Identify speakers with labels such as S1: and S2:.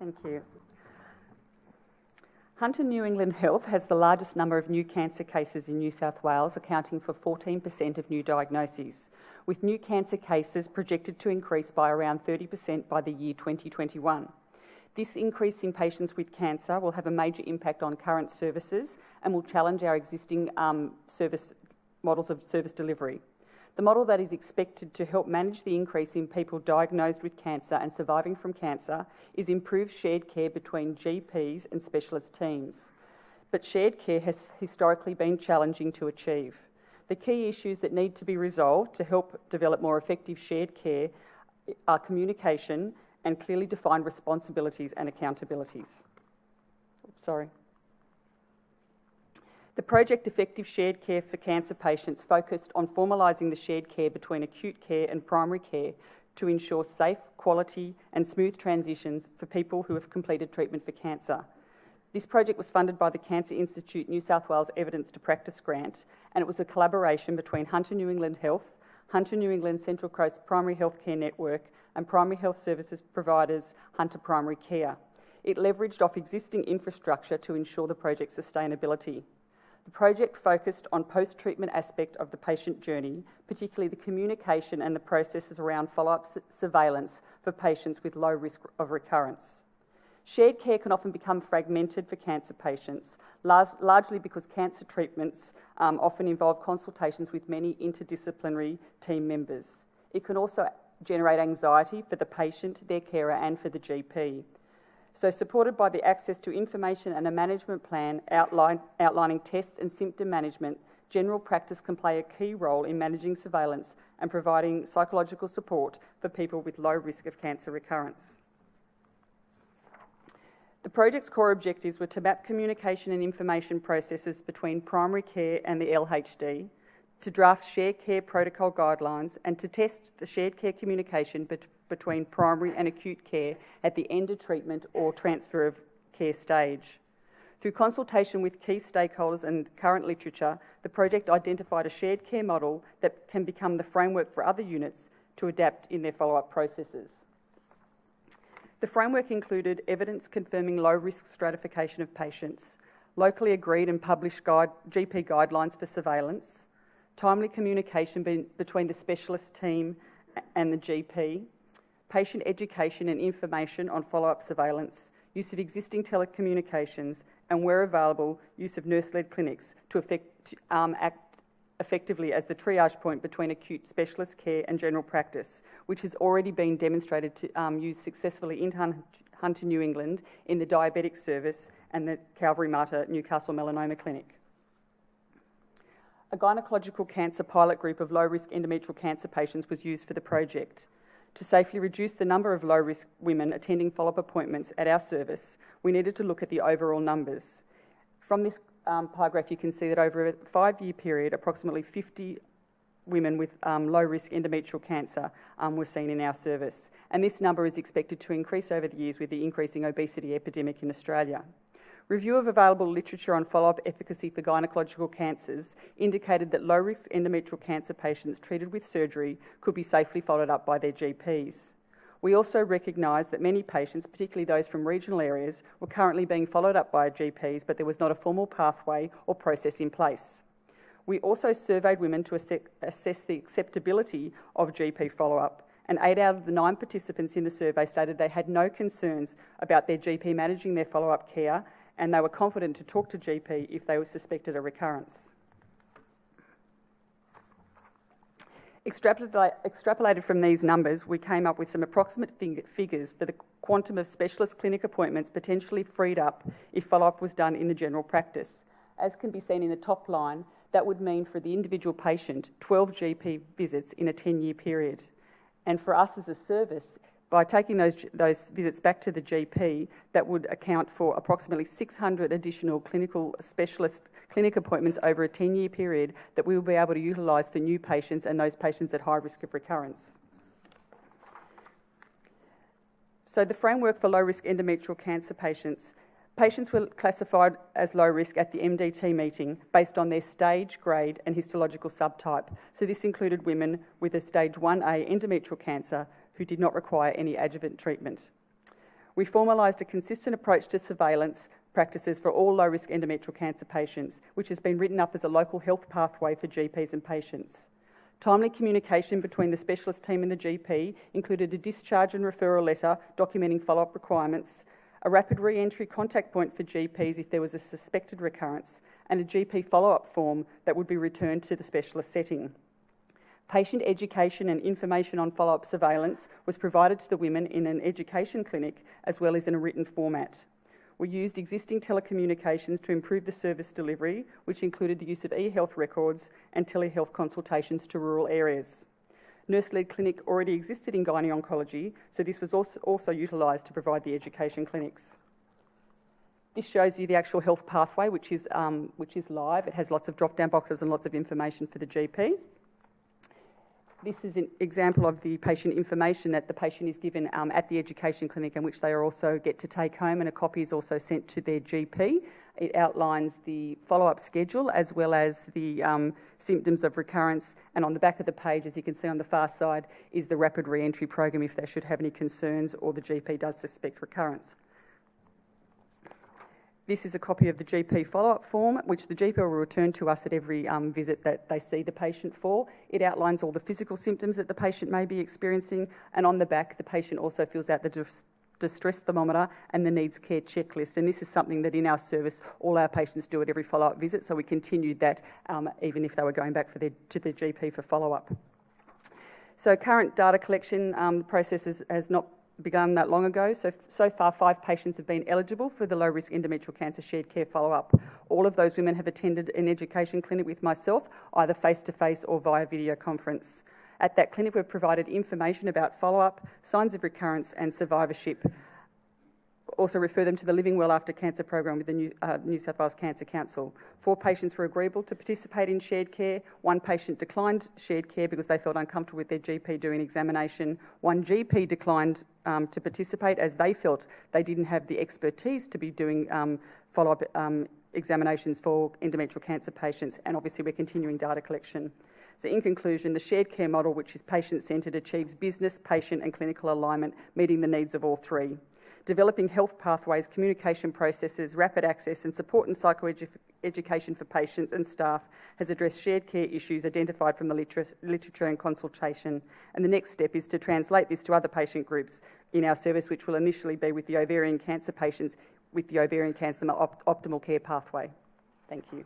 S1: Thank you. Hunter New England Health has the largest number of new cancer cases in New South Wales, accounting for 14% of new diagnoses, with new cancer cases projected to increase by around 30% by the year 2021. This increase in patients with cancer will have a major impact on current services and will challenge our existing models of service delivery. The model that is expected to help manage the increase in people diagnosed with cancer and surviving from cancer is improved shared care between GPs and specialist teams. But shared care has historically been challenging to achieve. The key issues that need to be resolved to help develop more effective shared care are communication and clearly defined responsibilities and accountabilities. The project Effective Shared Care for Cancer Patients focused on formalising the shared care between acute care and primary care to ensure safe, quality and smooth transitions for people who have completed treatment for cancer. This project was funded by the Cancer Institute New South Wales Evidence to Practice grant, and it was a collaboration between Hunter New England Health, Hunter New England Central Coast Primary Healthcare Network and primary health services providers Hunter Primary Care. It leveraged off existing infrastructure to ensure the project's sustainability. The project focused on post-treatment aspect of the patient journey, particularly the communication and the processes around follow-up surveillance for patients with low risk of recurrence. Shared care can often become fragmented for cancer patients, largely because cancer treatments often involve consultations with many interdisciplinary team members. It can also generate anxiety for the patient, their carer and for the GP. So supported by the access to information and a management plan outlining tests and symptom management, general practice can play a key role in managing surveillance and providing psychological support for people with low risk of cancer recurrence. The project's core objectives were to map communication and information processes between primary care and the LHD, to draft shared care protocol guidelines and to test the shared care communication between primary and acute care at the end of treatment or transfer of care stage. Through consultation with key stakeholders and current literature, the project identified a shared care model that can become the framework for other units to adapt in their follow-up processes. The framework included evidence confirming low-risk stratification of patients, locally agreed and published GP guidelines for surveillance, timely communication between the specialist team and the GP, patient education and information on follow-up surveillance, use of existing telecommunications, and where available, use of nurse-led clinics to act effectively as the triage point between acute specialist care and general practice, which has already been demonstrated to use successfully in Hunter New England in the diabetic service and the Calvary Mater Newcastle Melanoma Clinic. A gynecological cancer pilot group of low-risk endometrial cancer patients was used for the project. To safely reduce the number of low-risk women attending follow-up appointments at our service, we needed to look at the overall numbers. From this pie graph, you can see that over a 5-year period, approximately 50 women with low-risk endometrial cancer were seen in our service. And this number is expected to increase over the years with the increasing obesity epidemic in Australia. Review of available literature on follow-up efficacy for gynecological cancers indicated that low-risk endometrial cancer patients treated with surgery could be safely followed up by their GPs. We also recognised that many patients, particularly those from regional areas, were currently being followed up by GPs, but there was not a formal pathway or process in place. We also surveyed women to assess the acceptability of GP follow-up, and 8 out of the 9 participants in the survey stated they had no concerns about their GP managing their follow-up care, and they were confident to talk to GP if they suspected a recurrence. Extrapolated from these numbers, we came up with some approximate figures for the quantum of specialist clinic appointments potentially freed up if follow-up was done in the general practice. As can be seen in the top line, that would mean for the individual patient 12 GP visits in a 10-year period. And for us as a service, by taking those visits back to the GP, that would account for approximately 600 additional clinical specialist clinic appointments over a 10-year period that we will be able to utilise for new patients and those patients at high risk of recurrence. So the framework for low-risk endometrial cancer patients. Patients were classified as low risk at the MDT meeting based on their stage, grade and histological subtype. So this included women with a stage 1A endometrial cancer who did not require any adjuvant treatment. We formalised a consistent approach to surveillance practices for all low-risk endometrial cancer patients, which has been written up as a local health pathway for GPs and patients. Timely communication between the specialist team and the GP included a discharge and referral letter documenting follow-up requirements, a rapid re-entry contact point for GPs if there was a suspected recurrence, and a GP follow-up form that would be returned to the specialist setting. Patient education and information on follow-up surveillance was provided to the women in an education clinic as well as in a written format. We used existing telecommunications to improve the service delivery, which included the use of e-health records and telehealth consultations to rural areas. Nurse-led clinic already existed in gynae oncology, so this was also utilised to provide the education clinics. This shows you the actual health pathway, which is live. It has lots of drop-down boxes and lots of information for the GP. This is an example of the patient information that the patient is given at the education clinic, and which they also get to take home, and a copy is also sent to their GP. It outlines the follow-up schedule as well as the symptoms of recurrence, and on the back of the page, as you can see on the far side, is the rapid re-entry program if they should have any concerns or the GP does suspect recurrence. This is a copy of the GP follow-up form, which the GP will return to us at every visit that they see the patient for. It outlines all the physical symptoms that the patient may be experiencing, and on the back, the patient also fills out the distress thermometer and the needs care checklist. And this is something that in our service, all our patients do at every follow-up visit, so we continued that even if they were going back to their GP for follow-up. So current data collection process has not begun that long ago. So far, 5 patients have been eligible for the low-risk endometrial cancer shared care follow-up. All of those women have attended an education clinic with myself, either face-to-face or via video conference. At that clinic, we've provided information about follow-up, signs of recurrence and survivorship. Also refer them to the Living Well After Cancer program with the New South Wales Cancer Council. 4 patients were agreeable to participate in shared care. 1 patient declined shared care because they felt uncomfortable with their GP doing examination. 1 GP declined to participate as they felt they didn't have the expertise to be doing follow-up examinations for endometrial cancer patients, and obviously we're continuing data collection. So in conclusion, the shared care model, which is patient-centred, achieves business, patient and clinical alignment, meeting the needs of all 3. Developing health pathways, communication processes, rapid access and support and psychoeducation for patients and staff has addressed shared care issues identified from the literature and consultation. And the next step is to translate this to other patient groups in our service, which will initially be with the ovarian cancer patients with the ovarian cancer optimal care pathway. Thank you.